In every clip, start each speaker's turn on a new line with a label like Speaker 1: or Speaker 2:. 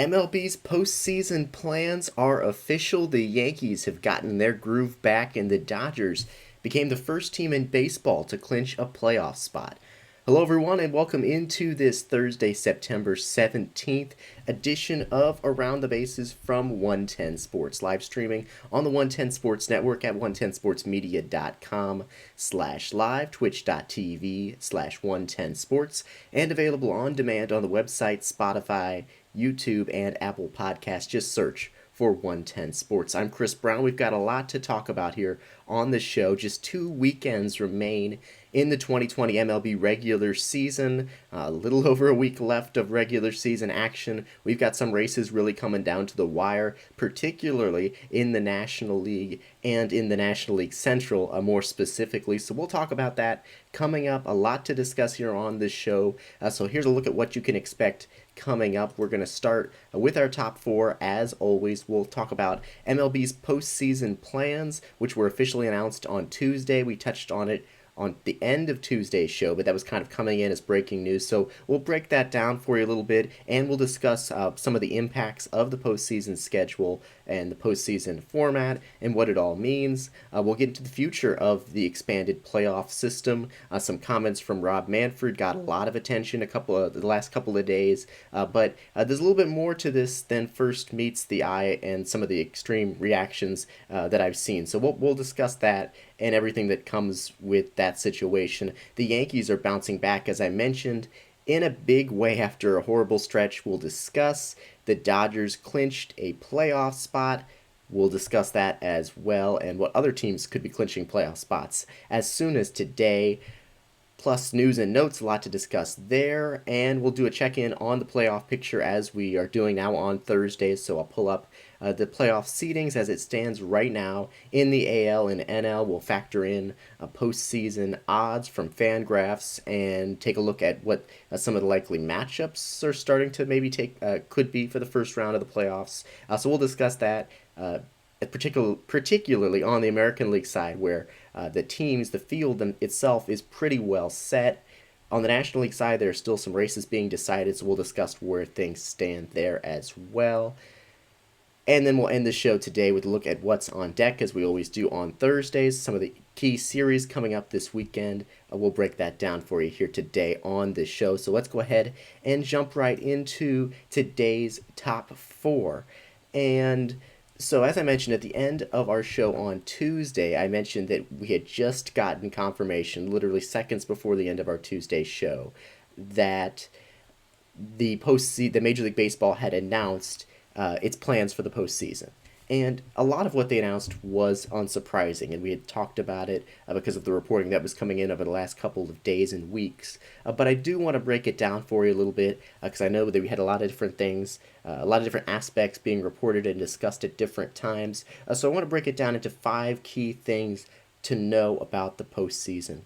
Speaker 1: MLB's postseason plans are official. The Yankees have gotten their groove back, and the Dodgers became the first team in baseball to clinch a playoff spot. Hello, everyone, and welcome into this Thursday, September 17th edition of Around the Bases from 110 Sports, live streaming on the 110 Sports Network at 110sportsmedia.com/live, twitch.tv/110sports, and available on demand on the website, Spotify, YouTube, and Apple Podcasts. Just search for 110 Sports. I'm Chris Brown. We've got a lot to talk about here on the show. Just 2 weekends remain in the 2020 MLB regular season. A little over a week left of regular season action. We've got some races really coming down to the wire, particularly in the National League and in the National League Central, more specifically. So we'll talk about that coming up. A lot to discuss here on this show. So here's a look at what you can expect coming up. We're going to start with our top four. As always, we'll talk about MLB's postseason plans, which were officially announced on Tuesday. We touched on it on the end of Tuesday's show, but that was kind of coming in as breaking news. So we'll break that down for you a little bit, and we'll discuss some of the impacts of the postseason schedule and the postseason format and what it all means. We'll get into the future of the expanded playoff system. Some comments from Rob Manfred got a lot of attention the last couple of days, but there's a little bit more to this than first meets the eye and some of the extreme reactions that I've seen. So we'll discuss that and everything that comes with that situation. The Yankees are bouncing back, as I mentioned, in a big way after a horrible stretch. We'll discuss the Dodgers clinched a playoff spot. We'll discuss that as well, and what other teams could be clinching playoff spots as soon as today. Plus news and notes, a lot to discuss there, and we'll do a check-in on the playoff picture as we are doing now on Thursdays. So I'll pull up the playoff seedings as it stands right now in the AL and NL. We'll factor in postseason odds from Fangraphs and take a look at what some of the likely matchups are starting to maybe could be for the first round of the playoffs. So we'll discuss that. Particularly on the American League side, where the field itself is pretty well set. On the National League side, there are still some races being decided, so we'll discuss where things stand there as well. And then we'll end the show today with a look at what's on deck, as we always do on Thursdays. Some of the key series coming up this weekend. We'll break that down for you here today on the show. So let's go ahead and jump right into today's top four. And so as I mentioned at the end of our show on Tuesday, I mentioned that we had just gotten confirmation, literally seconds before the end of our Tuesday show, that the Major League Baseball had announced its plans for the postseason. And a lot of what they announced was unsurprising, and we had talked about it because of the reporting that was coming in over the last couple of days and weeks. But I do want to break it down for you a little bit, because I know that we had a lot of different things, a lot of different aspects being reported and discussed at different times. So I want to break it down into 5 key things to know about the postseason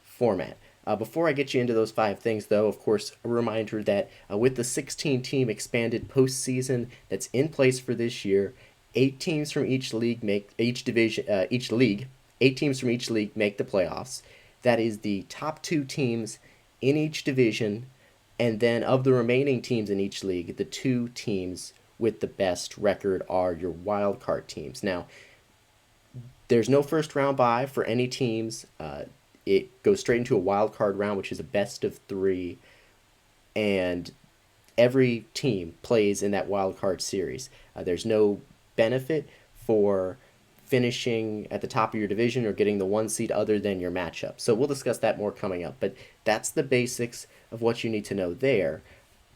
Speaker 1: format. Before I get you into those 5 things, though, of course, a reminder that with the 16-team expanded postseason that's in place for this year, 8 teams from each league make the playoffs. That is the top 2 teams in each division, and then of the remaining teams in each league, the 2 teams with the best record are your wild card teams. Now, there's no first round bye for any teams. It goes straight into a wild card round, which is a best of 3, and every team plays in that wild card series. There's no benefit for finishing at the top of your division or getting the 1 seed other than your matchup. So we'll discuss that more coming up, but that's the basics of what you need to know there.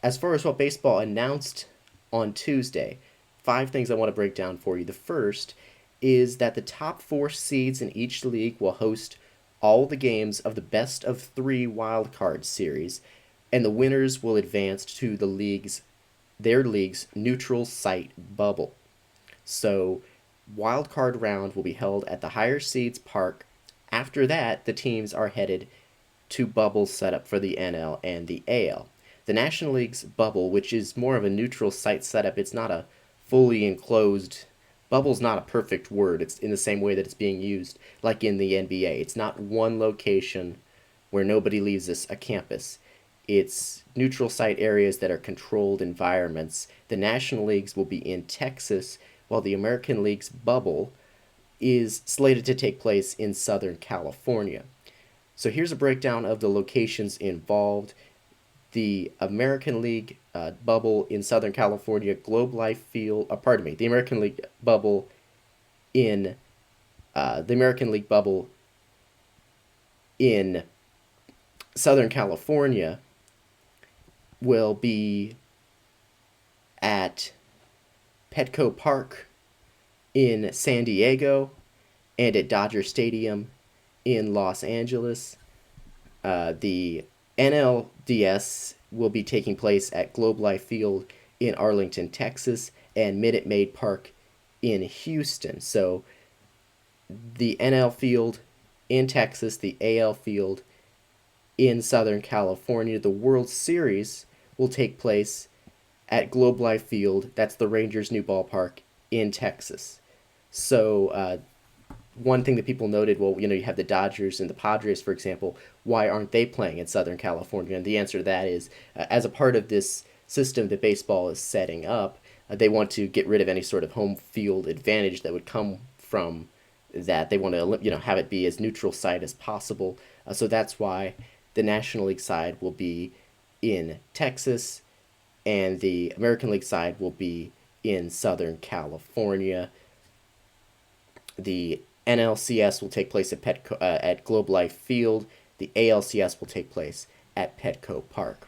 Speaker 1: As far as what baseball announced on Tuesday, 5 things I want to break down for you. The first is that the top 4 seeds in each league will host all the games of the best of 3 wild card series, and the winners will advance to their league's neutral site bubble. So, wild card round will be held at the higher seeds park. After that, the teams are headed to bubbles set up for the NL and the AL. The National League's bubble, which is more of a neutral site setup, it's not a fully enclosed. Bubble's not a perfect word. It's in the same way that it's being used like in the NBA. It's not one location where nobody leaves a campus. It's neutral site areas that are controlled environments. The National Leagues will be in Texas, while the American League's bubble is slated to take place in Southern California. So here's a breakdown of the locations involved. The American League bubble in Southern California, Globe Life Field, the American League bubble in the American League bubble in Southern California will be at Petco Park in San Diego and at Dodger Stadium in Los Angeles. The NLDS will be taking place at Globe Life Field in Arlington, Texas, and Minute Maid Park in Houston. So the NL field in Texas, the AL field in Southern California. The World Series will take place at Globe Life Field. That's the Rangers' new ballpark in Texas. So one thing that people noted, well, you have the Dodgers and the Padres, for example. Why aren't they playing in Southern California? And the answer to that is, as a part of this system that baseball is setting up, they want to get rid of any sort of home field advantage that would come from that. They want to, have it be as neutral site as possible. So that's why the National League side will be in Texas, and the American League side will be in Southern California. The NLCS will take place at Globe Life Field. The ALCS will take place at Petco Park.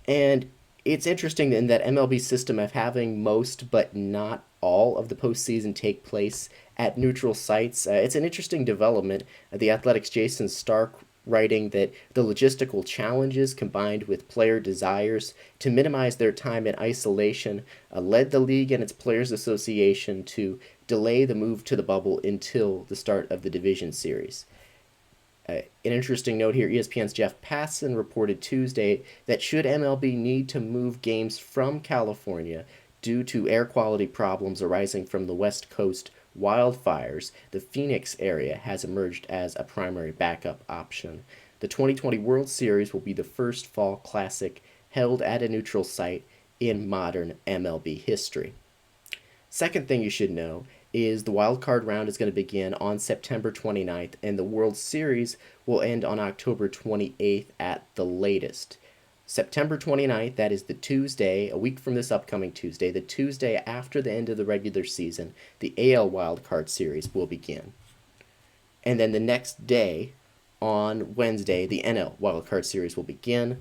Speaker 1: And it's interesting in that MLB system of having most but not all of the postseason take place at neutral sites. It's an interesting development. The Athletic's Jason Stark writing that the logistical challenges combined with player desires to minimize their time in isolation led the league and its players association to delay the move to the bubble until the start of the division series. An interesting note here, ESPN's Jeff Passan reported Tuesday that should MLB need to move games from California due to air quality problems arising from the West Coast wildfires, the Phoenix area has emerged as a primary backup option. The 2020 World Series will be the first fall classic held at a neutral site in modern MLB history. Second thing you should know is the wild card round is going to begin on September 29th, and the World Series will end on October 28th at the latest. September 29th, that is the Tuesday, a week from this upcoming Tuesday, the Tuesday after the end of the regular season, the AL Wild Card Series will begin. And then the next day, on Wednesday, the NL Wild Card Series will begin.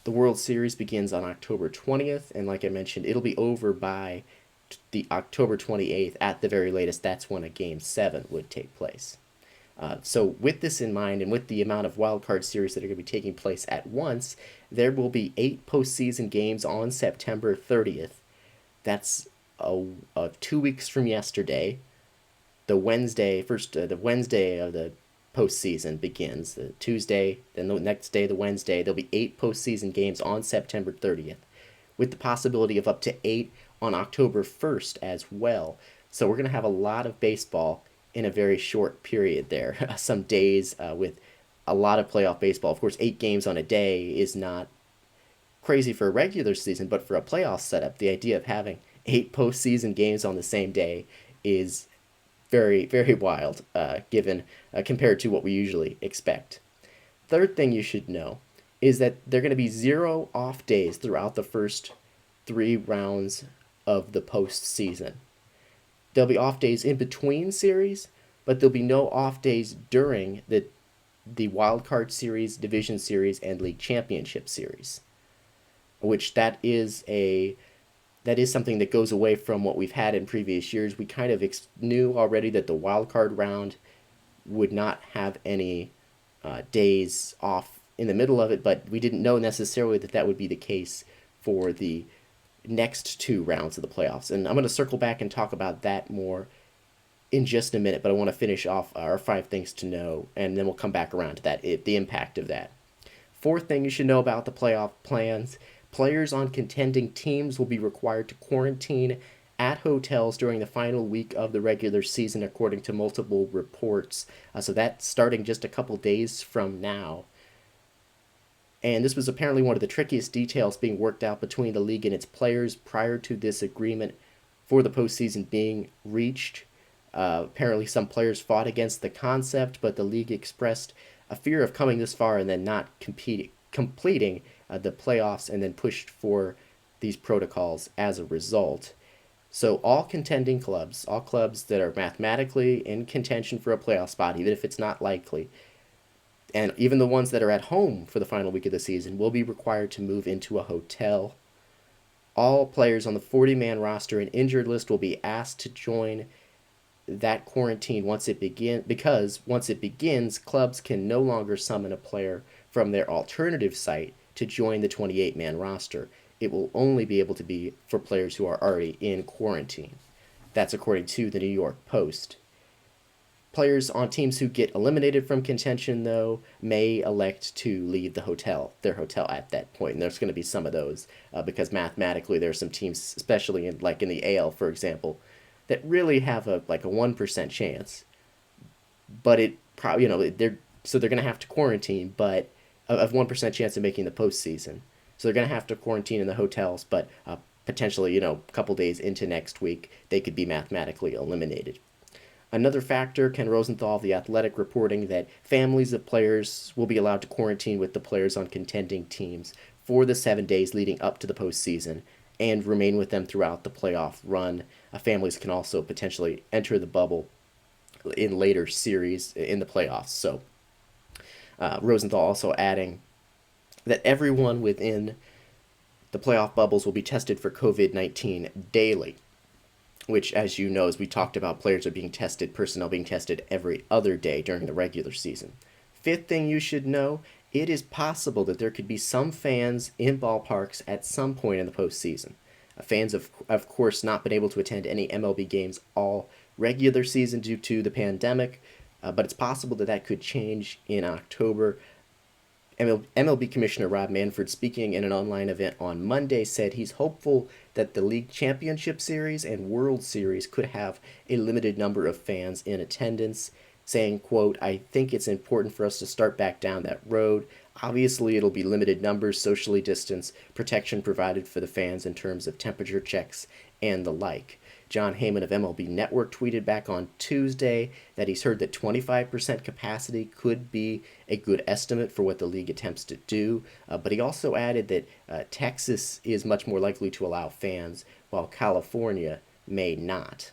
Speaker 1: The World Series begins on October 20th, and like I mentioned, it'll be over by the October 28th at the very latest. That's when a Game 7 would take place. So with this in mind, and with the amount of wildcard series that are going to be taking place at once, there will be 8 postseason games on September 30th. That's 2 weeks from yesterday. The Wednesday of the postseason begins. The Tuesday, then the next day, the Wednesday. There'll be 8 postseason games on September 30th, with the possibility of up to 8 on October 1st as well. So we're going to have a lot of baseball in a very short period there. Some days with a lot of playoff baseball. Of course, 8 games on a day is not crazy for a regular season, but for a playoff setup, the idea of having 8 postseason games on the same day is very, very wild, given compared to what we usually expect. Third thing you should know is that there are going to be 0 off days throughout the first 3 rounds of the postseason. There'll be off days in between series, but there'll be no off days during the wild card series, division series, and league championship series, which that is something that goes away from what we've had in previous years. We kind of knew already that the wild card round would not have any days off in the middle of it, but we didn't know necessarily that would be the case for the next 2 rounds of the playoffs. And I'm going to circle back and talk about that more in just a minute, but I want to finish off our 5 things to know, and then we'll come back around to that, the impact of that. Fourth thing you should know about the playoff plans: players on contending teams will be required to quarantine at hotels during the final week of the regular season, according to multiple reports. So that's starting just a couple days from now. And this was apparently one of the trickiest details being worked out between the league and its players prior to this agreement for the postseason being reached. Apparently, some players fought against the concept, but the league expressed a fear of coming this far and then not completing the playoffs, and then pushed for these protocols as a result. So all contending clubs, all clubs that are mathematically in contention for a playoff spot, even if it's not likely, and even the ones that are at home for the final week of the season, will be required to move into a hotel. All players on the 40-man roster and injured list will be asked to join that quarantine once it begins, because once it begins, clubs can no longer summon a player from their alternative site to join the 28-man roster. It will only be able to be for players who are already in quarantine. That's according to the New York Post. Players on teams who get eliminated from contention, though, may elect to leave their hotel at that point. And there's going to be some of those because mathematically there are some teams, especially in the AL, for example, that really have a 1% chance. But it probably they're going to have to quarantine, but of 1% chance of making the postseason. So they're going to have to quarantine in the hotels, but potentially a couple days into next week they could be mathematically eliminated. Another factor, Ken Rosenthal of The Athletic, reporting that families of players will be allowed to quarantine with the players on contending teams for the 7 days leading up to the postseason and remain with them throughout the playoff run. Families can also potentially enter the bubble in later series in the playoffs. So Rosenthal also adding that everyone within the playoff bubbles will be tested for COVID-19 daily, which, as you know, as we talked about, players are being tested, personnel being tested every other day during the regular season. Fifth thing you should know, it is possible that there could be some fans in ballparks at some point in the postseason. Fans have, of course, not been able to attend any MLB games all regular season due to the pandemic, but it's possible that that could change in October. MLB Commissioner Rob Manfred, speaking in an online event on Monday, said he's hopeful that the League Championship Series and World Series could have a limited number of fans in attendance, saying, quote, "I think it's important for us to start back down that road. Obviously, it'll be limited numbers, socially distanced, protection provided for the fans in terms of temperature checks and the like." John Heyman of MLB Network tweeted back on Tuesday that he's heard that 25% capacity could be a good estimate for what the league attempts to do, but he also added that Texas is much more likely to allow fans, while California may not.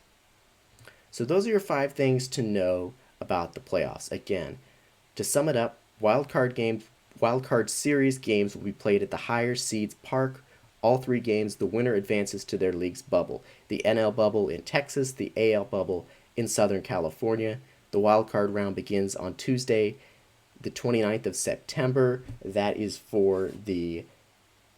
Speaker 1: So those are your 5 things to know about the playoffs. Again, to sum it up, wildcard series games will be played at the higher seeds park. All 3 games, the winner advances to their league's bubble. The NL bubble in Texas, the AL bubble in Southern California. The wildcard round begins on Tuesday, the 29th of September. That is for the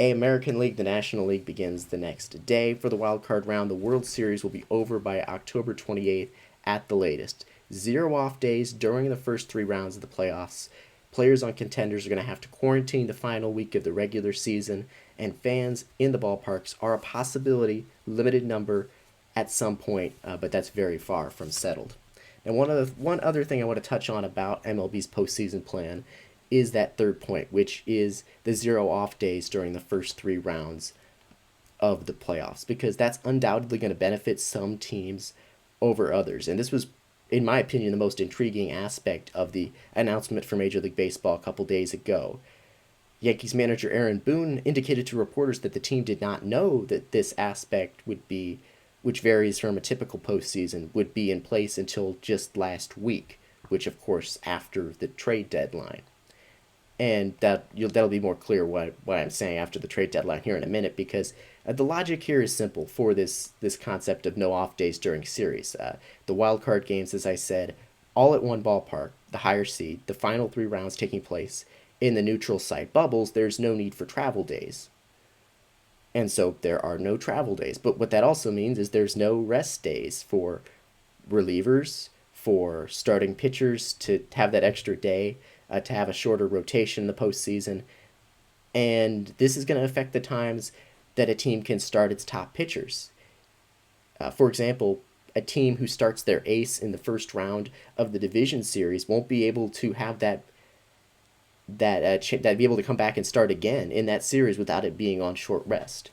Speaker 1: American League. The National League begins the next day for the wildcard round. The World Series will be over by October 28th at the latest. 0 off days during the first 3 rounds of the playoffs. Players on contenders are going to have to quarantine the final week of the regular season, and fans in the ballparks are a possibility, limited number at some point, but that's very far from settled. And one other thing I want to touch on about MLB's postseason plan is that third point, which is the 0 off days during the first 3 rounds of the playoffs, because that's undoubtedly going to benefit some teams over others. And this was, in my opinion, the most intriguing aspect of the announcement for Major League Baseball a couple days ago. Yankees manager Aaron Boone indicated to reporters that the team did not know that this aspect would be, which varies from a typical postseason, would be in place until just last week, which of course after the trade deadline. And that'll be more clear what I'm saying after the trade deadline here in a minute, because the logic here is simple for this concept of no off days during series. The wild card games, as I said, all at one ballpark, the higher seed, the final 3 rounds taking place in the neutral site bubbles. There's no need for travel days. And so there are no travel days. But what that also means is there's no rest days for relievers, for starting pitchers to have that extra day, to have a shorter rotation in the postseason. And this is going to affect the times that a team can start its top pitchers. For example, a team who starts their ace in the first round of the division series won't be able to have that that be able to come back and start again in that series without it being on short rest.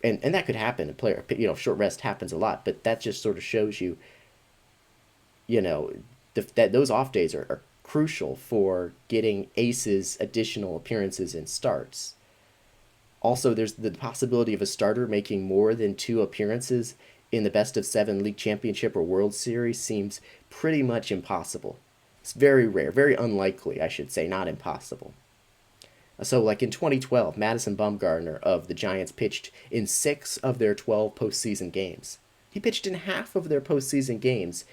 Speaker 1: And that could happen. A player, short rest happens a lot, but that just sort of shows you, you know, that those off days are crucial for getting aces additional appearances and starts. Also, there's the possibility of a starter making more than two appearances in the best of seven league championship or World Series seems pretty much impossible. It's very rare, very unlikely, I should say, not impossible. So, like in 2012, Madison Bumgarner of the Giants pitched in 6 of their 12 postseason games. He pitched in half of their postseason games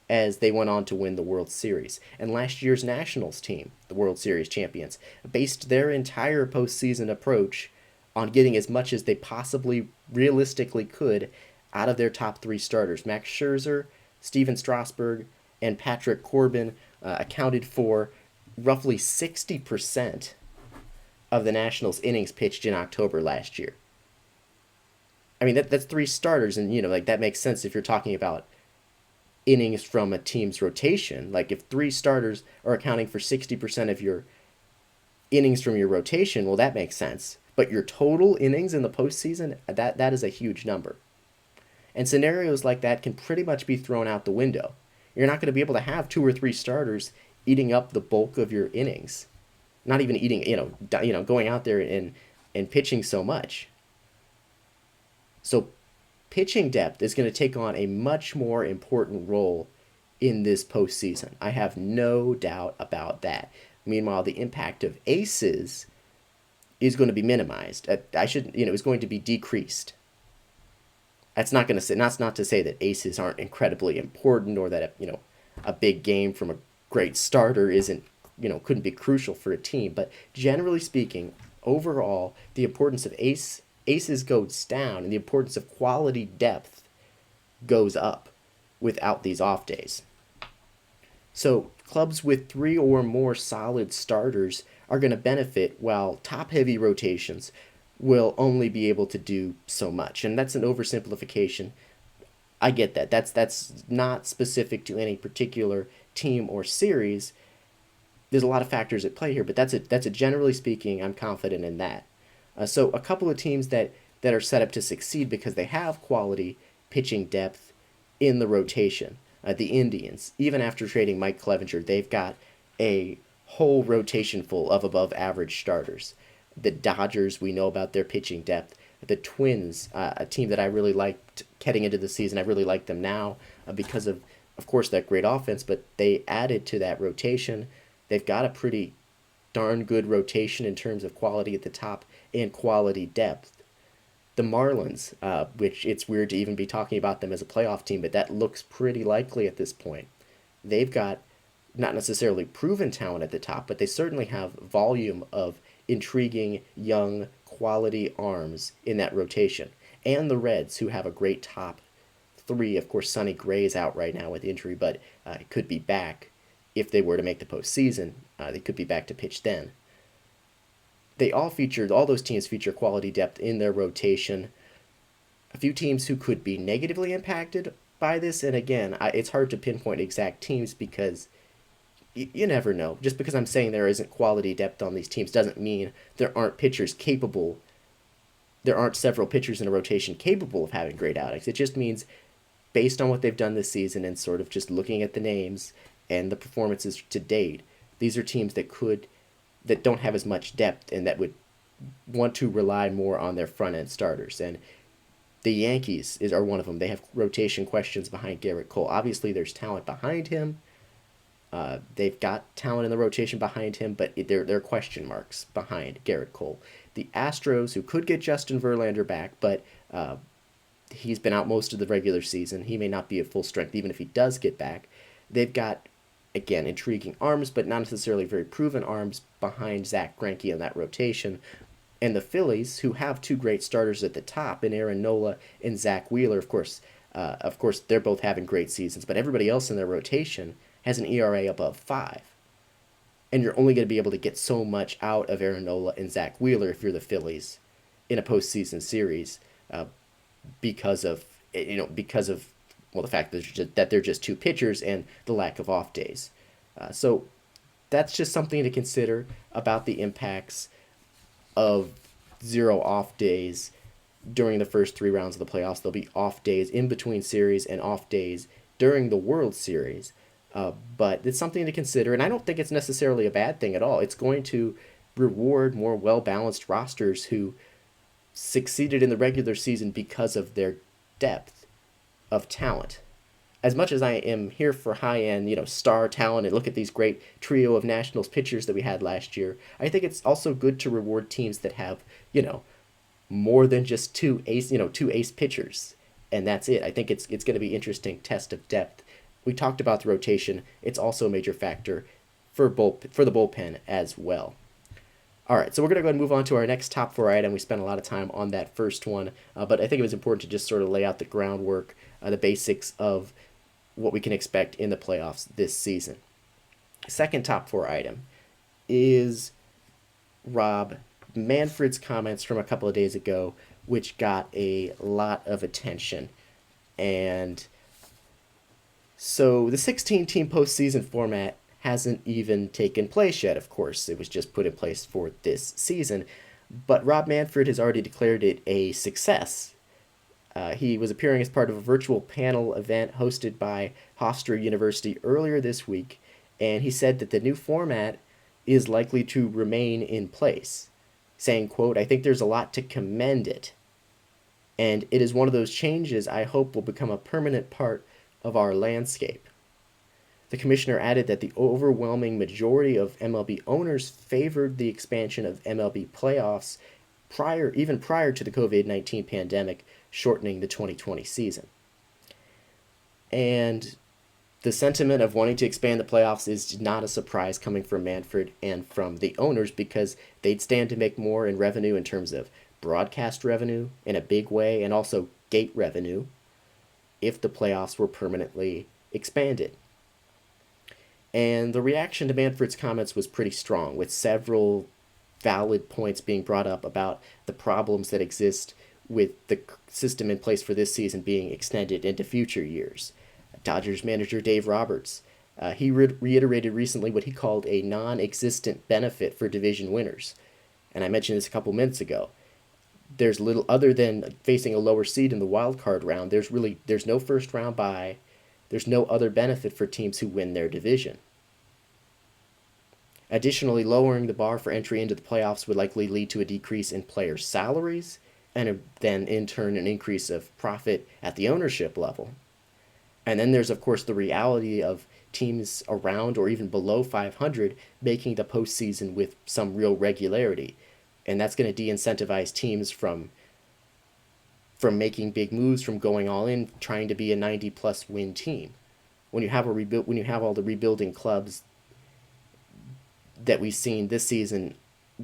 Speaker 1: as they went on to win the World Series. And last year's Nationals team, the World Series champions, based their entire postseason approach on getting as much as they possibly realistically could out of their top three starters. Max Scherzer, Steven Strasburg, and Patrick Corbin accounted for roughly 60% of the Nationals' innings pitched in October last year. I mean, that's three starters, and like that makes sense if you're talking about innings from a team's rotation. Like if three starters are accounting for 60% of your innings from your rotation, well, that makes sense. But your total innings in the postseason, that is a huge number. And scenarios like that can pretty much be thrown out the window. You're not going to be able to have two or three starters eating up the bulk of your innings. Not even eating, going out there and pitching so much. So pitching depth is going to take on a much more important role in this postseason. I have no doubt about that. Meanwhile, the impact of aces is going to be minimized. Is going to be decreased. That's not to say that aces aren't incredibly important or that a big game from a great starter couldn't be crucial for a team. But generally speaking, overall, the importance of aces goes down and the importance of quality depth goes up without these off days. So clubs with three or more solid starters are going to benefit, while top-heavy rotations will only be able to do so much. And that's an oversimplification. I get that. That's not specific to any particular team or series. There's a lot of factors at play here, but that's a generally speaking, I'm confident in that. So a couple of teams that are set up to succeed because they have quality pitching depth in the rotation. The Indians, even after trading Mike Clevenger, they've got a whole rotation full of above average starters. The Dodgers, we know about their pitching depth. The Twins, a team that I really liked heading into the season, I really like them now because of course, that great offense, but they added to that rotation. They've got a pretty darn good rotation in terms of quality at the top and quality depth. The Marlins, which it's weird to even be talking about them as a playoff team, but that looks pretty likely at this point. They've got not necessarily proven talent at the top, but they certainly have volume of intriguing, young, quality arms in that rotation. And the Reds, who have a great top three. Of course, Sonny Gray is out right now with injury, but could be back if they were to make the postseason. They could be back to pitch then. All those teams feature quality depth in their rotation. A few teams who could be negatively impacted by this, and again, it's hard to pinpoint exact teams because you never know. Just because I'm saying there isn't quality depth on these teams doesn't mean there aren't several pitchers in a rotation capable of having great outings. It just means, based on what they've done this season and sort of just looking at the names and the performances to date, these are teams that don't have as much depth and that would want to rely more on their front end starters. And the Yankees are one of them. They have rotation questions behind Garrett Cole. Obviously, there's talent behind him. They've got talent in the rotation behind him, but there are question marks behind Garrett Cole. The Astros, who could get Justin Verlander back, but he's been out most of the regular season. He may not be at full strength even if he does get back. They've got, again, intriguing arms, but not necessarily very proven arms behind Zach Greinke in that rotation. And the Phillies, who have two great starters at the top in Aaron Nola and Zach Wheeler, of course, they're both having great seasons, but everybody else in their rotation has an ERA above 5. And you're only going to be able to get so much out of Aaron Nola and Zach Wheeler if you're the Phillies in a postseason series because of the fact that they're just two pitchers and the lack of off days. So that's just something to consider about the impacts of 0 off days during the first 3 rounds of the playoffs. There'll be off days in between series and off days during the World Series. But it's something to consider, and I don't think it's necessarily a bad thing at all. It's going to reward more well balanced rosters who succeeded in the regular season because of their depth of talent. As much as I am here for high end, star talent, and look at these great trio of Nationals pitchers that we had last year, I think it's also good to reward teams that have, more than just two ace pitchers, and that's it. I think it's going to be interesting test of depth. We talked about the rotation. It's also a major factor for the bullpen as well. All right, so we're going to go ahead and move on to our next top 4 item. We spent a lot of time on that first one, but I think it was important to just sort of lay out the groundwork, the basics of what we can expect in the playoffs this season. Second top 4 item is Rob Manfred's comments from a couple of days ago, which got a lot of attention. And so the 16-team postseason format hasn't even taken place yet, of course. It was just put in place for this season. But Rob Manfred has already declared it a success. He was appearing as part of a virtual panel event hosted by Hofstra University earlier this week, and he said that the new format is likely to remain in place, saying, quote, "I think there's a lot to commend it, and it is one of those changes I hope will become a permanent part of our landscape." The commissioner added that the overwhelming majority of MLB owners favored the expansion of MLB playoffs even prior to the COVID-19 pandemic shortening the 2020 season. And the sentiment of wanting to expand the playoffs is not a surprise coming from Manfred and from the owners, because they'd stand to make more in revenue in terms of broadcast revenue in a big way, and also gate revenue, if the playoffs were permanently expanded. And the reaction to Manfred's comments was pretty strong, with several valid points being brought up about the problems that exist with the system in place for this season being extended into future years. Dodgers manager Dave Roberts, he reiterated recently what he called a non-existent benefit for division winners. And I mentioned this a couple minutes ago. There's little other than facing a lower seed in the wild card round. There's no first round bye. There's no other benefit for teams who win their division. Additionally, lowering the bar for entry into the playoffs would likely lead to a decrease in player salaries, and then in turn an increase of profit at the ownership level. And then there's, of course, the reality of teams around or even below 500 making the postseason with some real regularity. And that's going to de-incentivize teams from making big moves, from going all in, trying to be a 90-plus win team. When you have all the rebuilding clubs that we've seen this season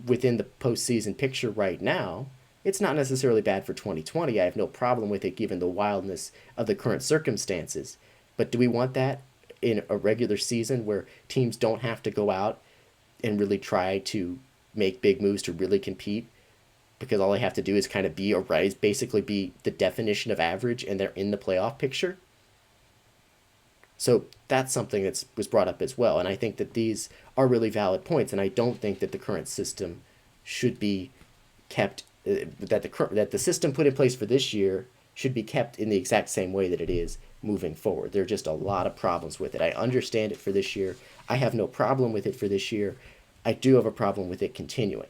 Speaker 1: within the postseason picture right now, it's not necessarily bad for 2020. I have no problem with it given the wildness of the current circumstances. But do we want that in a regular season where teams don't have to go out and really try to make big moves to really compete, because all they have to do is kind of basically be the definition of average, and they're in the playoff picture? So that's something that was brought up as well, and I think that these are really valid points, and I don't think that the current system should be kept, that the system put in place for this year should be kept in the exact same way that it is moving forward. There are just a lot of problems with it. I understand it for this year. I have no problem with it for this year. I do have a problem with it continuing.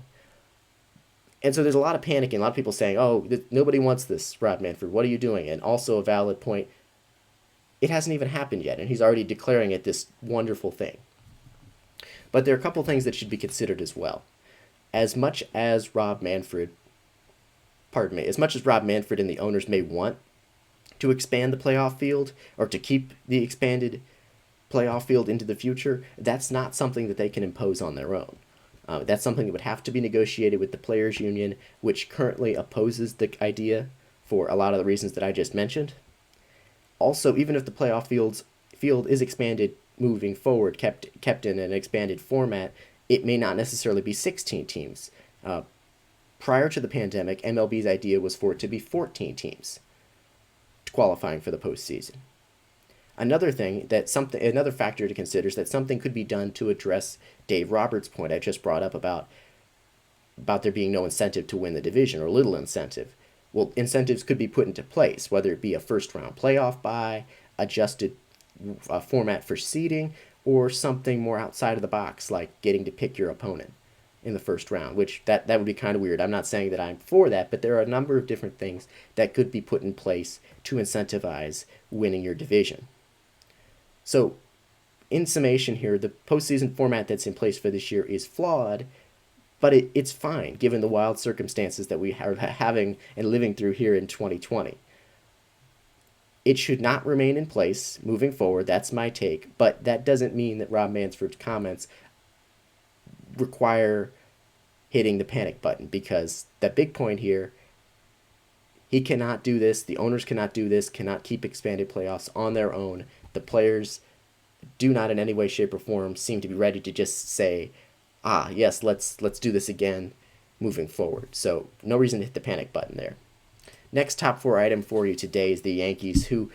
Speaker 1: And so there's a lot of panicking, a lot of people saying, oh, nobody wants this, Rob Manfred, what are you doing? And also a valid point, it hasn't even happened yet, and he's already declaring it this wonderful thing. But there are a couple things that should be considered as well. As much as Rob Manfred and the owners may want to expand the playoff field, or to keep the expanded playoff field into the future, that's not something that they can impose on their own. That's something that would have to be negotiated with the Players Union, which currently opposes the idea for a lot of the reasons that I just mentioned. Also, even if the playoff field is expanded moving forward, kept in an expanded format, it may not necessarily be 16 teams. Prior to the pandemic, MLB's idea was for it to be 14 teams qualifying for the postseason. Another factor to consider is that something could be done to address Dave Roberts' point I just brought up about there being no incentive to win the division or little incentive. Well, incentives could be put into place, whether it be a first round playoff bye, adjusted format for seeding, or something more outside of the box like getting to pick your opponent in the first round, which that would be kind of weird. I'm not saying that I'm for that, but there are a number of different things that could be put in place to incentivize winning your division. So, in summation here, the postseason format that's in place for this year is flawed, but it's fine given the wild circumstances that we are having and living through here in 2020. It should not remain in place moving forward. That's my take, but that doesn't mean that Rob Mansford's comments require hitting the panic button, because the big point here, he cannot do this. The owners cannot do this, cannot keep expanded playoffs on their own. The players do not in any way, shape, or form seem to be ready to just say, yes, let's do this again moving forward. So no reason to hit the panic button there. Next top four item for you today is the Yankees, who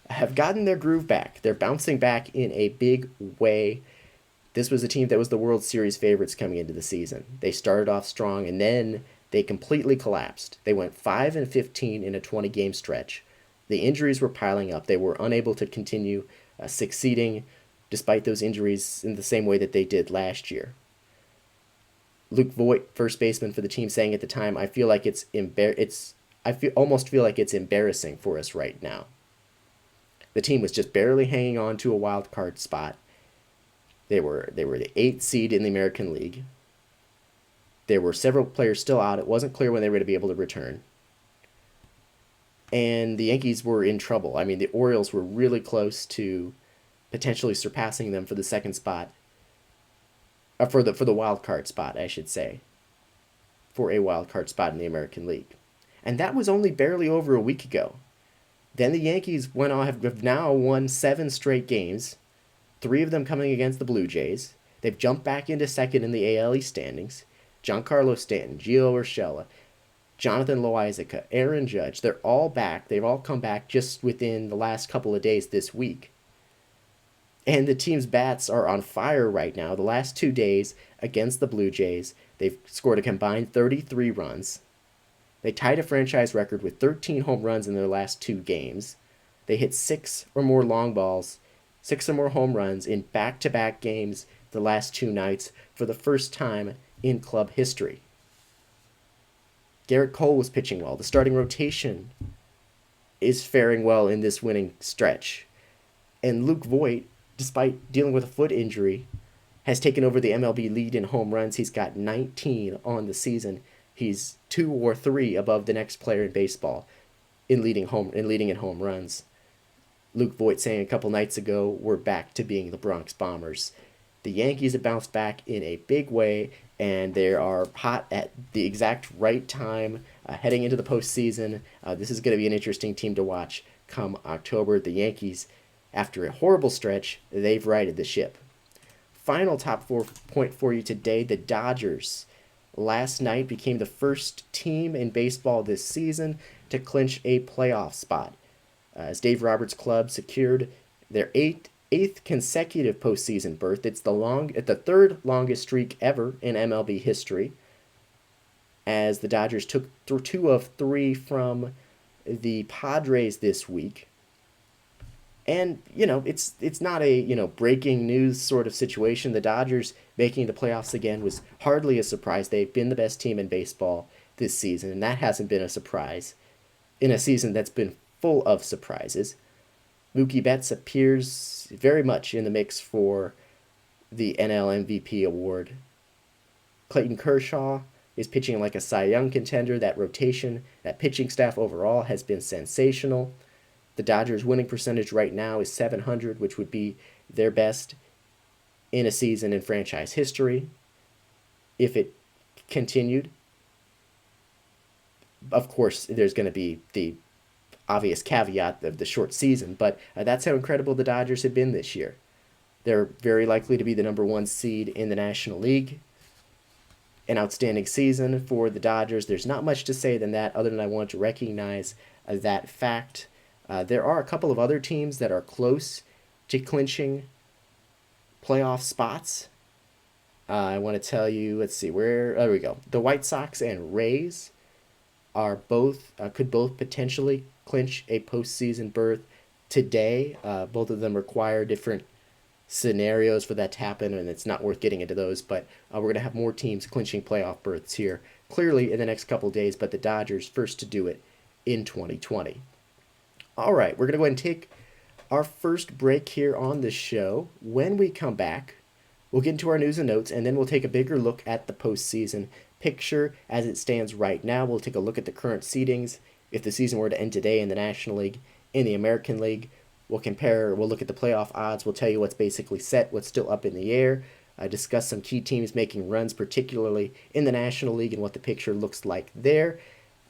Speaker 1: have gotten their groove back. They're bouncing back in a big way. This was a team that was the World Series favorites coming into the season. They started off strong, and then they completely collapsed. They went 5-15 in a 20-game stretch. The injuries were piling up. They were unable to continue succeeding despite those injuries in the same way that they did last year. Luke Voit, first baseman for the team, saying at the time, "I feel like almost feel like it's embarrassing for us right now." The team was just barely hanging on to a wild card spot. They were the 8th seed in the American League. There were several players still out. It wasn't clear when they were going to be able to return. And the Yankees were in trouble. I mean, the Orioles were really close to potentially surpassing them for the second spot. For the wild card spot, I should say. For a wild card spot in the American League. And that was only barely over a week ago. Then the Yankees have now won 7 straight games, 3 of them coming against the Blue Jays. They've jumped back into second in the AL East standings. Giancarlo Stanton, Gio Urshela, Jonathan Loáisiga, Aaron Judge, they're all back. They've all come back just within the last couple of days this week. And the team's bats are on fire right now. The last 2 days against the Blue Jays, they've scored a combined 33 runs. They tied a franchise record with 13 home runs in their last 2 games. They hit 6 or more long balls, 6 or more home runs in back-to-back games the last 2 nights for the first time in club history. Garrett Cole was pitching well. The starting rotation is faring well in this winning stretch. And Luke Voit, despite dealing with a foot injury, has taken over the MLB lead in home runs. He's got 19 on the season. He's 2 or 3 above the next player in baseball in leading in home runs. Luke Voit saying a couple nights ago, "We're back to being the Bronx Bombers." The Yankees have bounced back in a big way, and they are hot at the exact right time heading into the postseason. This is going to be an interesting team to watch come October. The Yankees, after a horrible stretch, they've righted the ship. Final top 4 point for you today, the Dodgers last night became the first team in baseball this season to clinch a playoff spot, as Dave Roberts' club secured their eighth consecutive postseason berth. It's the third longest streak ever in MLB history, as the Dodgers took 2 of 3 from the Padres this week. And, it's not a, breaking news sort of situation. The Dodgers making the playoffs again was hardly a surprise. They've been the best team in baseball this season, and that hasn't been a surprise in a season that's been full of surprises. Mookie Betts appears very much in the mix for the NL MVP award. Clayton Kershaw is pitching like a Cy Young contender. That rotation, that pitching staff overall has been sensational. The Dodgers' winning percentage right now is .700, which would be their best in a season in franchise history if it continued. Of course, there's going to be the obvious caveat of the short season, but that's how incredible the Dodgers have been this year. They're very likely to be the number 1 seed in the National League. An outstanding season for the Dodgers. There's not much to say than that, other than I want to recognize that fact. There are a couple of other teams that are close to clinching playoff spots. I want to tell you, let's see, there we go. The White Sox and Rays are both could both potentially clinch a postseason berth today. Both of them require different scenarios for that to happen, and it's not worth getting into those. But we're going to have more teams clinching playoff berths here clearly in the next couple days. But the Dodgers first to do it in 2020. All right, we're going to go ahead and take our first break here on the show. When we come back, we'll get into our news and notes, and then we'll take a bigger look at the postseason picture as it stands right now. We'll take a look at the current seedings. If the season were to end today in the National League, in the American League, we'll look at the playoff odds. We'll tell you what's basically set, what's still up in the air. Discuss some key teams making runs, particularly in the National League, and what the picture looks like there.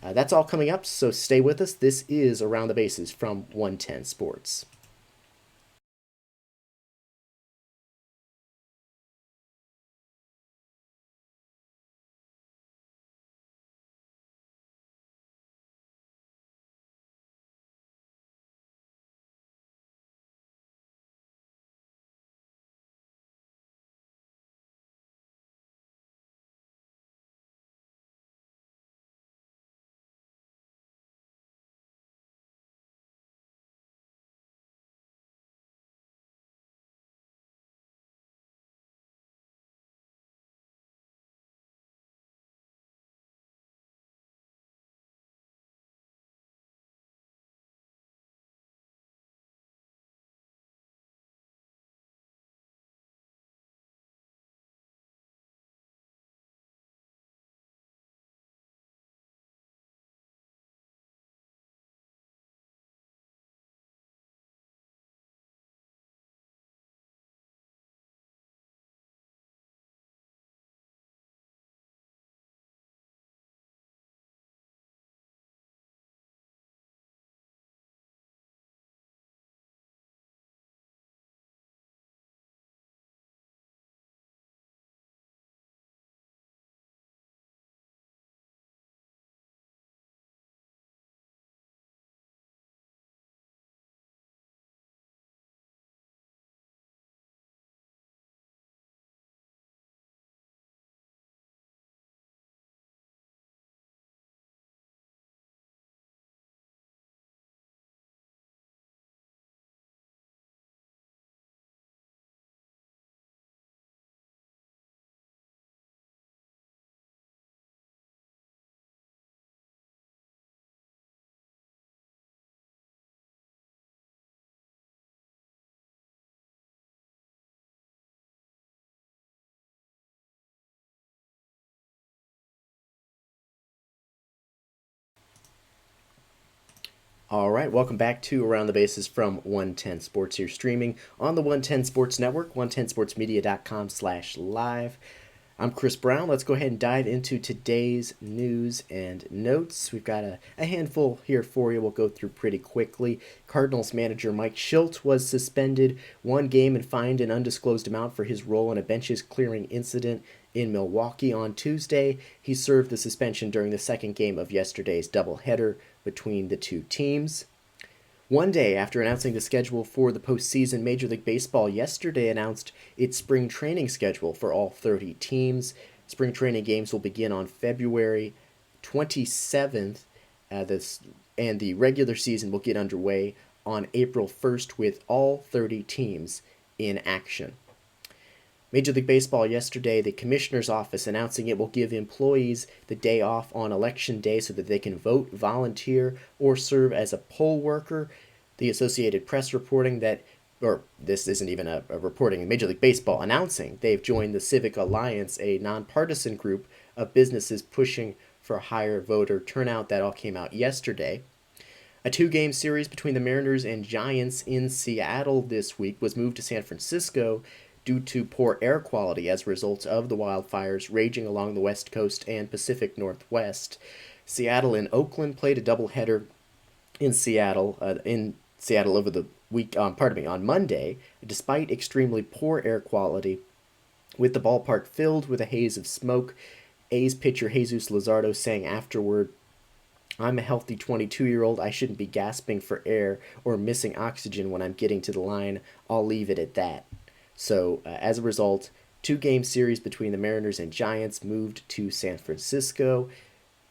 Speaker 1: That's all coming up, so stay with us. This is Around the Bases from 110 Sports. All right, welcome back to Around the Bases from 110 Sports. Here streaming on the 110 Sports Network, 110sportsmedia.com/live. I'm Chris Brown. Let's go ahead and dive into today's news and notes. We've got a handful here for you. We'll go through pretty quickly. Cardinals manager Mike Shildt was suspended 1 game and fined an undisclosed amount for his role in a benches clearing incident in Milwaukee on Tuesday. He served the suspension during the second game of yesterday's doubleheader between the two teams. 1 day after announcing the schedule for the postseason, Major League Baseball yesterday announced its spring training schedule for all 30 teams. Spring training games will begin on February 27th, and the regular season will get underway on April 1st with all 30 teams in action. Major League Baseball yesterday, the commissioner's office announcing it will give employees the day off on election day so that they can vote, volunteer, or serve as a poll worker. The Associated Press reporting that, or this isn't even a reporting in Major League Baseball, announcing they've joined the Civic Alliance, a nonpartisan group of businesses pushing for higher voter turnout. That all came out yesterday. A 2 game series between the Mariners and Giants in Seattle this week was moved to San Francisco due to poor air quality as a result of the wildfires raging along the West Coast and Pacific Northwest. Seattle and Oakland played a doubleheader in Seattle over the week. On Monday, despite extremely poor air quality, with the ballpark filled with a haze of smoke. A's pitcher Jesus Luzardo saying afterward, I'm a healthy 22-year-old. I shouldn't be gasping for air or missing oxygen when I'm getting to the line. I'll leave it at that. So, as a result, two-game series between the Mariners and Giants moved to San Francisco.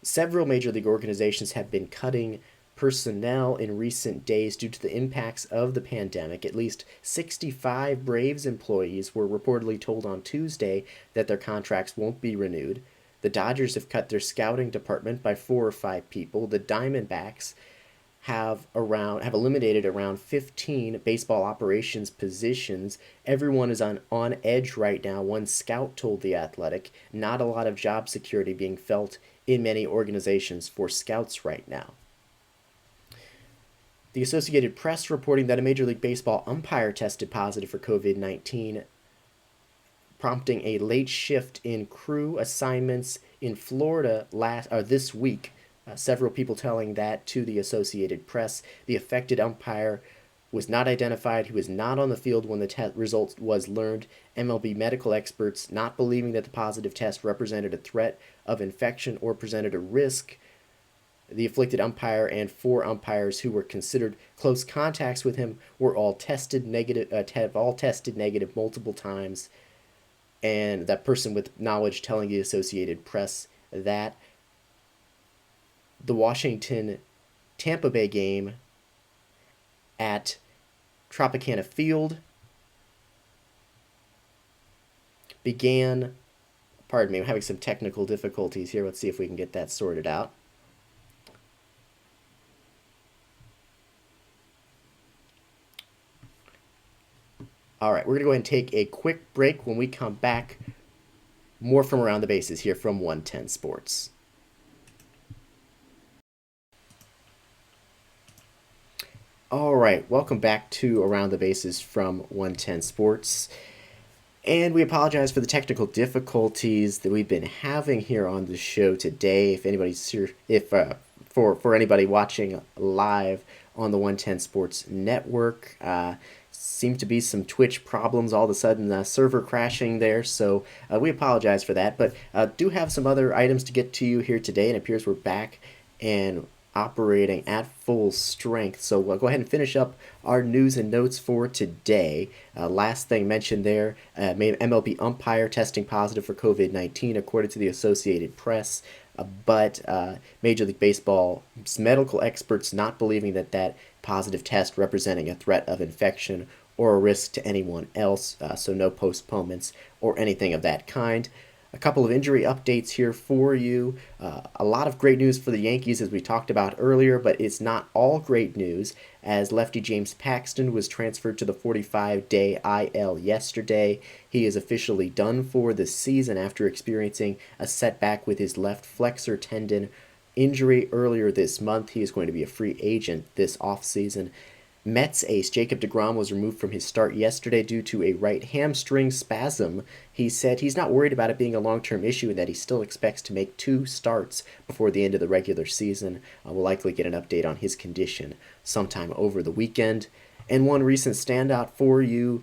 Speaker 1: Several major league organizations have been cutting personnel in recent days due to the impacts of the pandemic. At least 65 Braves employees were reportedly told on Tuesday that their contracts won't be renewed. The Dodgers have cut their scouting department by 4 or 5 people. The Diamondbacks have eliminated around 15 baseball operations positions. Everyone is on edge right now. One scout told The Athletic, not a lot of job security being felt in many organizations for scouts right now. The Associated Press reporting that a Major League Baseball umpire tested positive for COVID-19, prompting a late shift in crew assignments in Florida this week. Several people telling that to the Associated Press. The affected umpire was not identified. He was not on the field when the result was learned. MLB medical experts not believing that the positive test represented a threat of infection or presented a risk. The afflicted umpire and 4 umpires who were considered close contacts with him were all tested negative. Have all tested negative multiple times. And that person with knowledge telling the Associated Press that the Washington Tampa Bay game at Tropicana Field began. Pardon me, I'm having some technical difficulties here. Let's see if we can get that sorted out. All right, we're going to go ahead and take a quick break. When we come back, more from Around the Bases here from 110 Sports. All right, welcome back to Around the Bases from 110 Sports. And we apologize for the technical difficulties that we've been having here on the show today. If anybody's here, for anybody watching live on the 110 Sports Network, seem to be some Twitch problems all of a sudden, server crashing there, so we apologize for that, but do have some other items to get to you here today, and it appears we're back and operating at full strength. So we'll go ahead and finish up our news and notes for today. Last thing mentioned there, MLB umpire testing positive for COVID-19 according to the Associated Press, but Major League Baseball's medical experts not believing that positive test representing a threat of infection or a risk to anyone else, so no postponements or anything of that kind. A couple of injury updates here for you. A lot of great news for the Yankees, as we talked about earlier, but it's not all great news, as lefty James Paxton was transferred to the 45-day IL yesterday. He is officially done for the season after experiencing a setback with his left flexor tendon injury earlier this month. He is going to be a free agent this offseason. Mets ace Jacob deGrom was removed from his start yesterday due to a right hamstring spasm. He said he's not worried about it being a long-term issue and that he still expects to make 2 starts before the end of the regular season. We'll likely get an update on his condition sometime over the weekend. And one recent standout for you,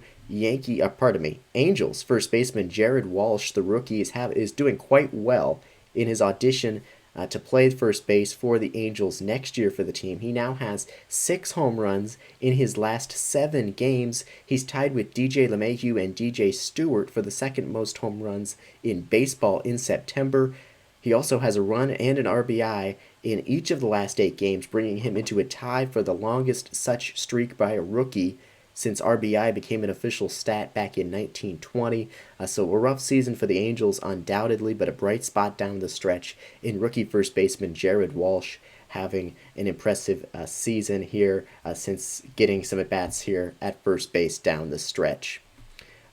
Speaker 1: Angels first baseman Jared Walsh, the rookie, is doing quite well in his audition to play first base for the Angels next year for the team. He now has 6 home runs in his last 7 games. He's tied with DJ LeMahieu and DJ Stewart for the second most home runs in baseball in September. He also has a run and an RBI in each of the last 8 games, bringing him into a tie for the longest such streak by a rookie since RBI became an official stat back in 1920. So a rough season for the Angels undoubtedly, but a bright spot down the stretch in rookie first baseman Jared Walsh having an impressive season here since getting some at-bats here at first base down the stretch.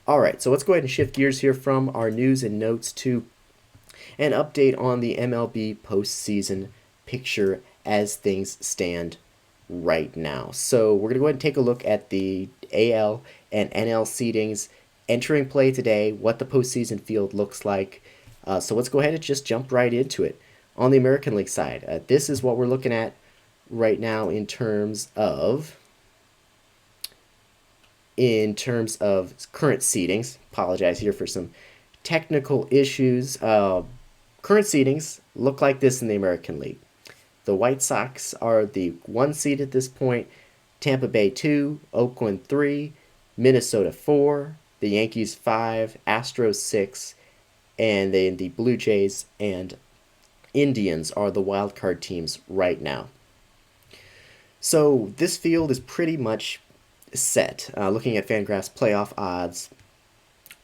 Speaker 1: All right, so let's go ahead and shift gears here from our news and notes to an update on the MLB postseason picture as things stand right now. So we're going to go ahead and take a look at the AL and NL seedings entering play today, what the postseason field looks like. So let's go ahead and just jump right into it. On the American League side, this is what we're looking at right now in terms of current seedings. Apologize here for some technical issues. Current seedings look like this in the American League. The White Sox are the 1 seed at this point, Tampa Bay 2, Oakland 3, Minnesota 4, the Yankees 5, Astros 6, and then the Blue Jays and Indians are the wild card teams right now. So this field is pretty much set. Looking at Fangraphs playoff odds,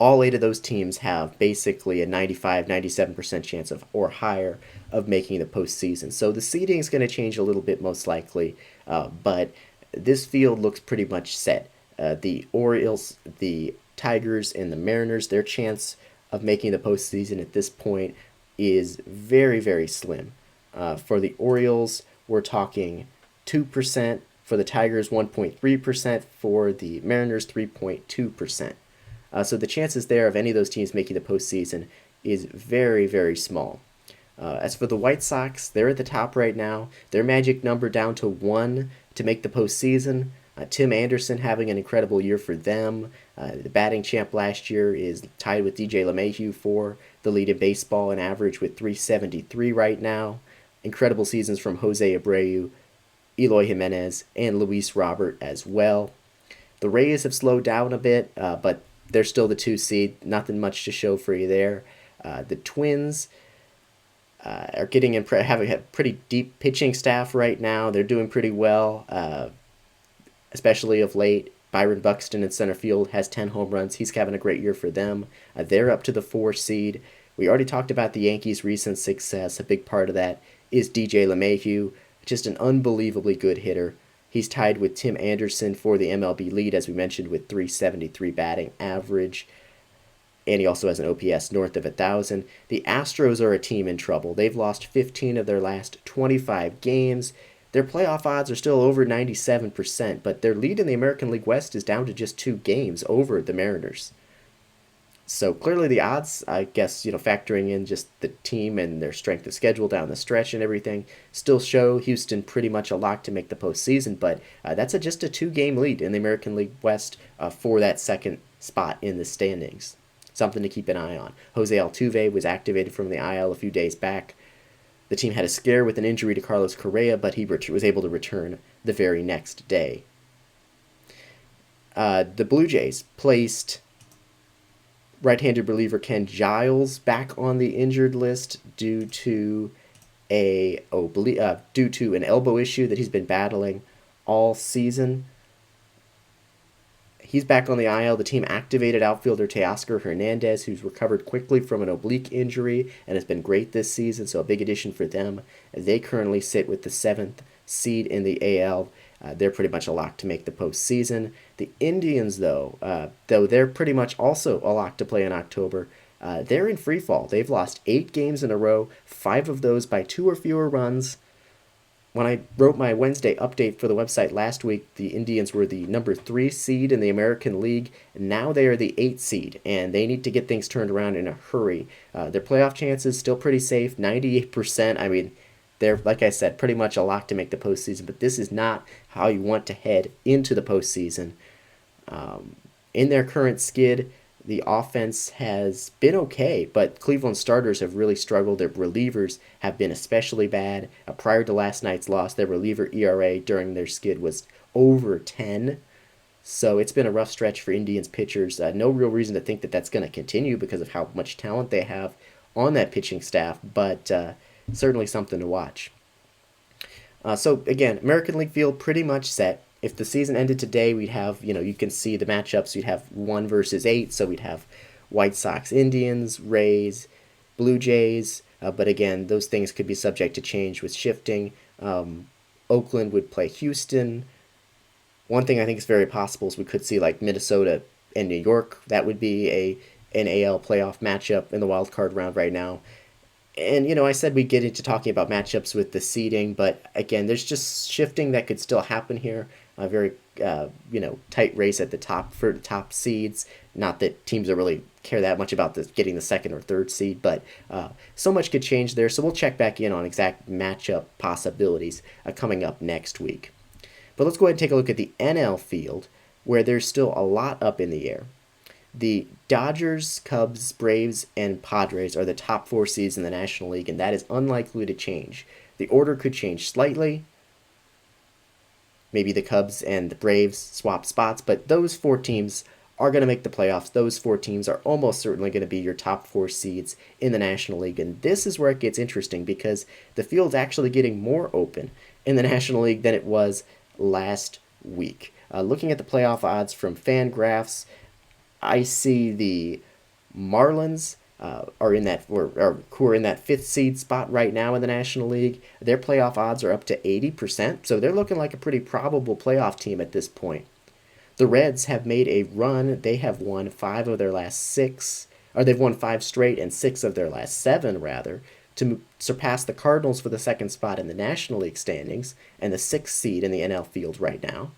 Speaker 1: all 8 of those teams have basically a 95-97% chance of or higher of making the postseason. So the seeding is going to change a little bit most likely, but this field looks pretty much set. The Orioles, the Tigers, and the Mariners, their chance of making the postseason at this point is very, very slim. For the Orioles, we're talking 2%. For the Tigers, 1.3%. For the Mariners, 3.2%. So the chances there of any of those teams making the postseason is very, very small. As for the White Sox, they're at the top right now. Their magic number down to 1 to make the postseason. Tim Anderson having an incredible year for them. The batting champ last year is tied with DJ LeMahieu for the lead in baseball and average with 373 right now. Incredible seasons from Jose Abreu, Eloy Jimenez, and Luis Robert as well. The Rays have slowed down a bit, but they're still the 2 seed. Nothing much to show for you there. The Twins are having a pretty deep pitching staff right now. They're doing pretty well, especially of late. Byron Buxton in center field has 10 home runs. He's having a great year for them. They're up to the 4 seed. We already talked about the Yankees' recent success. A big part of that is DJ LeMahieu, just an unbelievably good hitter. He's tied with Tim Anderson for the MLB lead, as we mentioned, with 373 batting average. And he also has an OPS north of 1,000. The Astros are a team in trouble. They've lost 15 of their last 25 games. Their playoff odds are still over 97%, but their lead in the American League West is down to just 2 games over the Mariners. So clearly the odds, I guess, factoring in just the team and their strength of schedule down the stretch and everything, still show Houston pretty much a lock to make the postseason. But that's just a 2-game lead in the American League West for that second spot in the standings. Something to keep an eye on. Jose Altuve was activated from the IL a few days back. The team had a scare with an injury to Carlos Correa, but he was able to return the very next day. The Blue Jays placed right-handed reliever Ken Giles back on the injured list due to an elbow issue that he's been battling all season. He's back on the IL. The team activated outfielder Teoscar Hernandez, who's recovered quickly from an oblique injury and has been great this season, so a big addition for them. They currently sit with the 7th seed in the AL. They're pretty much a lock to make the postseason. The Indians, though they're pretty much also a lock to play in October, they're in free fall. They've lost 8 games in a row, 5 of those by 2 or fewer runs. When I wrote my Wednesday update for the website last week, the Indians were the number 3 seed in the American League. Now they are the 8th seed, and they need to get things turned around in a hurry. Their playoff chances still pretty safe, 98%. I mean, they're, like I said, pretty much a lock to make the postseason, but this is not how you want to head into the postseason. In their current skid, the offense has been okay, but Cleveland starters have really struggled. Their relievers have been especially bad. Prior to last night's loss, their reliever ERA during their skid was over 10. So it's been a rough stretch for Indians pitchers. No real reason to think that that's going to continue because of how much talent they have on that pitching staff, but certainly something to watch. So again, American League field pretty much set. If the season ended today, we'd have, you can see the matchups. We'd have 1 versus 8, so we'd have White Sox, Indians, Rays, Blue Jays. But again, those things could be subject to change with shifting. Oakland would play Houston. One thing I think is very possible is we could see like Minnesota and New York. That would be an AL playoff matchup in the wild card round right now. And, I said we'd get into talking about matchups with the seeding, but again, there's just shifting that could still happen here. A very, tight race at the top for the top seeds. Not that teams are really care that much about getting the 2nd or 3rd seed, but so much could change there. So we'll check back in on exact matchup possibilities coming up next week. But let's go ahead and take a look at the NL field, where there's still a lot up in the air. The Dodgers, Cubs, Braves, and Padres are the top 4 seeds in the National League, and that is unlikely to change. The order could change slightly. Maybe the Cubs and the Braves swap spots, but those 4 teams are going to make the playoffs. Those 4 teams are almost certainly going to be your top 4 seeds in the National League. And this is where it gets interesting because the field's actually getting more open in the National League than it was last week. Looking at the playoff odds from Fangraphs, I see the Marlins are in that who are in that 5th seed spot right now in the National League. Their playoff odds are up to 80%, so they're looking like a pretty probable playoff team at this point. The Reds have made a run. They have won 5 of their last 6, or they've won 5 straight and 6 of their last 7 rather, to surpass the Cardinals for the 2nd spot in the National League standings and the 6th seed in the NL field right now.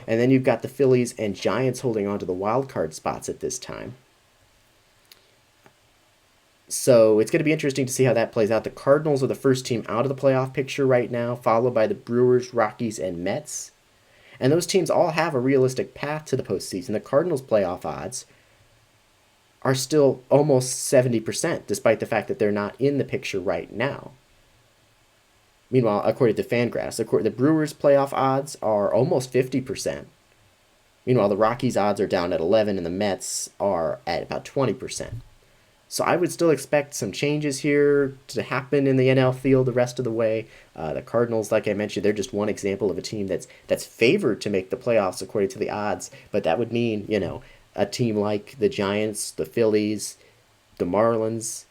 Speaker 1: And then you've got the Phillies and Giants holding on to the wild card spots at this time. So it's going to be interesting to see how that plays out. The Cardinals are the first team out of the playoff picture right now, followed by the Brewers, Rockies, and Mets. And those teams all have a realistic path to the postseason. The Cardinals' playoff odds are still almost 70%, despite the fact that they're not in the picture right now. Meanwhile, according to Fangraphs, the Brewers' playoff odds are almost 50%. Meanwhile, the Rockies' odds are down at 11%, and the Mets are at about 20%. So I would still expect some changes here to happen in the NL field the rest of the way. The Cardinals, like I mentioned, they're just one example of a team that's favored to make the playoffs according to the odds. But that would mean, a team like the Giants, the Phillies, the Marlins,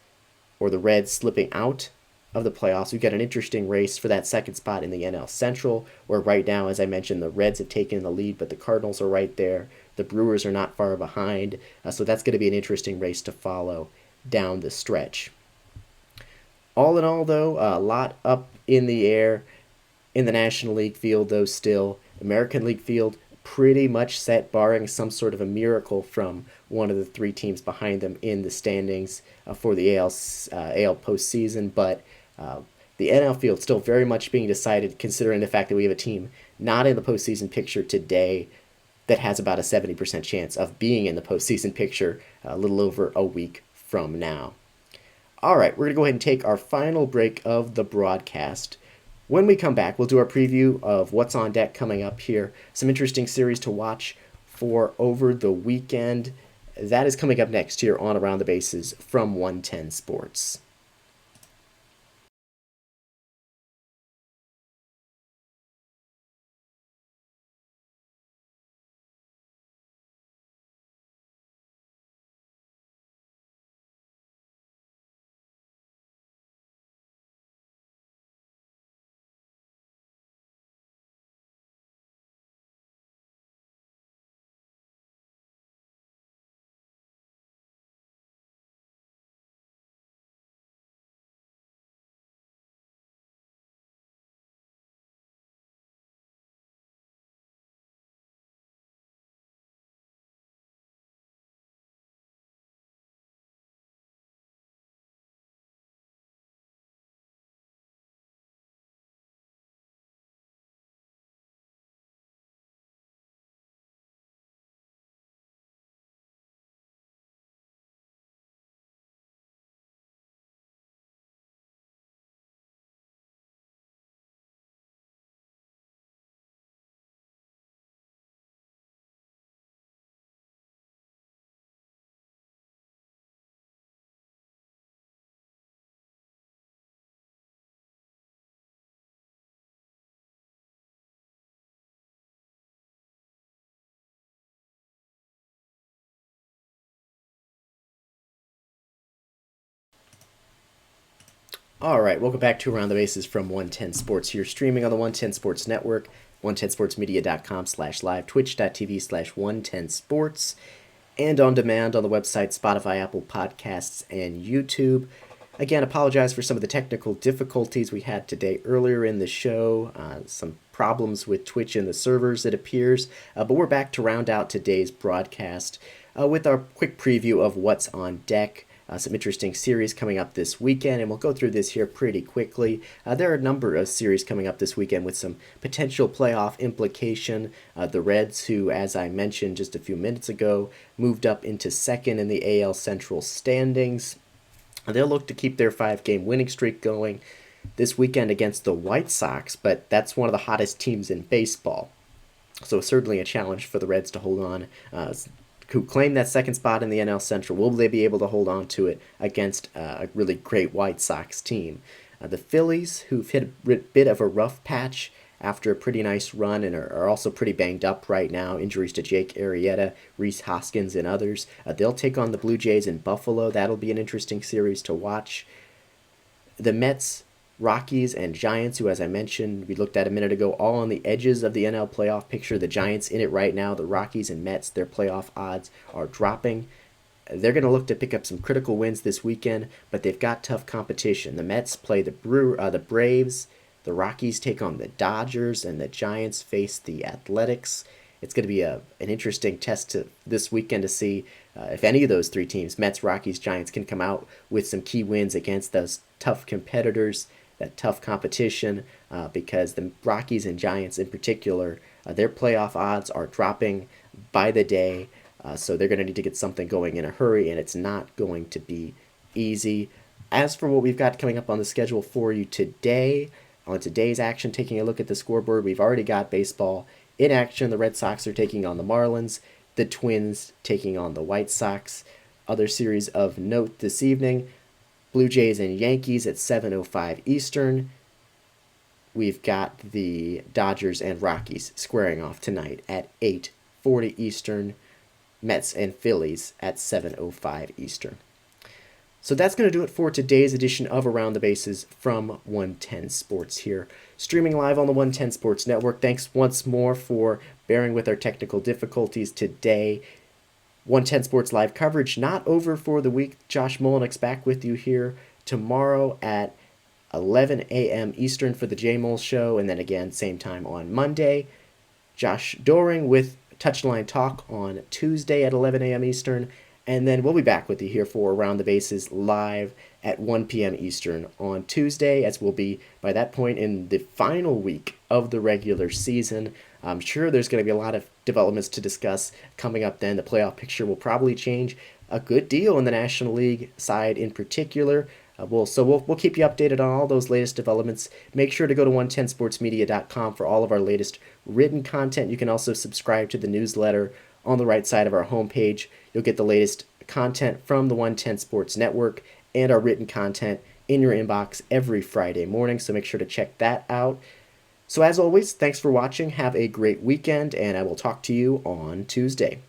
Speaker 1: or the Reds slipping out of the playoffs. We've got an interesting race for that 2nd spot in the NL Central, where right now, as I mentioned, the Reds have taken the lead, but the Cardinals are right there. The Brewers are not far behind. So that's going to be an interesting race to follow down the stretch. All in all, though, a lot up in the air in the National League field, though still. American League field pretty much set, barring some sort of a miracle from one of the 3 teams behind them in the standings for the AL postseason. But the NL field still very much being decided, considering the fact that we have a team not in the postseason picture today that has about a 70% chance of being in the postseason picture a little over a week from now. All right, we're going to go ahead and take our final break of the broadcast. When we come back, we'll do our preview of what's on deck coming up here. Some interesting series to watch for over the weekend. That is coming up next here on Around the Bases from 110 Sports. All right, welcome back to Around the Bases from 110 Sports here, streaming on the 110 Sports Network, 110sportsmedia.com/live, twitch.tv/110sports, and on demand on the website, Spotify, Apple Podcasts, and YouTube. Again, apologize for some of the technical difficulties we had today earlier in the show, some problems with Twitch and the servers, it appears, but we're back to round out today's broadcast with our quick preview of what's on deck. Some interesting series coming up this weekend, and we'll go through this here pretty quickly. There are a number of series coming up this weekend with some potential playoff implication. The Reds, who, as I mentioned just a few minutes ago, moved up into second in the AL Central standings. They'll look to keep their 5-game winning streak going this weekend against the White Sox, but that's one of the hottest teams in baseball. So certainly a challenge for the Reds to hold on, who claim that second spot in the NL Central. Will they be able to hold on to it against a really great White Sox team? The Phillies, who've hit a bit of a rough patch after a pretty nice run and are also pretty banged up right now. Injuries to Jake Arrieta, Rhys Hoskins, and others. They'll take on the Blue Jays in Buffalo. That'll be an interesting series to watch. The Mets, Rockies, and Giants, who, as I mentioned, we looked at a minute ago, all on the edges of the NL playoff picture. The Giants in it right now. The Rockies and Mets, their playoff odds are dropping. They're going to look to pick up some critical wins this weekend, but they've got tough competition. The Mets play the Braves. The Rockies take on the Dodgers, and the Giants face the Athletics. It's going to be an interesting test this weekend to see if any of those three teams, Mets, Rockies, Giants, can come out with some key wins against those tough competitors, that tough competition, because the Rockies and Giants in particular, their playoff odds are dropping by the day, so they're going to need to get something going in a hurry, and it's not going to be easy. As for what we've got coming up on the schedule for you today, on today's action, taking a look at the scoreboard, we've already got baseball in action. The Red Sox are taking on the Marlins, the Twins taking on the White Sox. Other series of note this evening, Blue Jays and Yankees at 7:05 Eastern. We've got the Dodgers and Rockies squaring off tonight at 8:40 Eastern. Mets and Phillies at 7:05 Eastern. So that's going to do it for today's edition of Around the Bases from 110 Sports here. Streaming live on the 110 Sports Network. Thanks once more for bearing with our technical difficulties today. 110 Sports live coverage not over for the week. Josh Mullenix back with you here tomorrow at 11 a.m. Eastern for the J Mole Show, and then again same time on Monday. Josh Doring with Touchline Talk on Tuesday at 11 a.m. Eastern. And then we'll be back with you here for Around the Bases live at 1 p.m. Eastern on Tuesday, as we'll be, by that point, in the final week of the regular season. I'm sure there's going to be a lot of developments to discuss coming up then. The playoff picture will probably change a good deal in the National League side in particular. We'll keep you updated on all those latest developments. Make sure to go to 110sportsmedia.com for all of our latest written content. You can also subscribe to the newsletter on the right side of our homepage. You'll get the latest content from the 110 Sports Network and our written content in your inbox every Friday morning, so make sure to check that out. So as always, thanks for watching. Have a great weekend, and I will talk to you on Tuesday.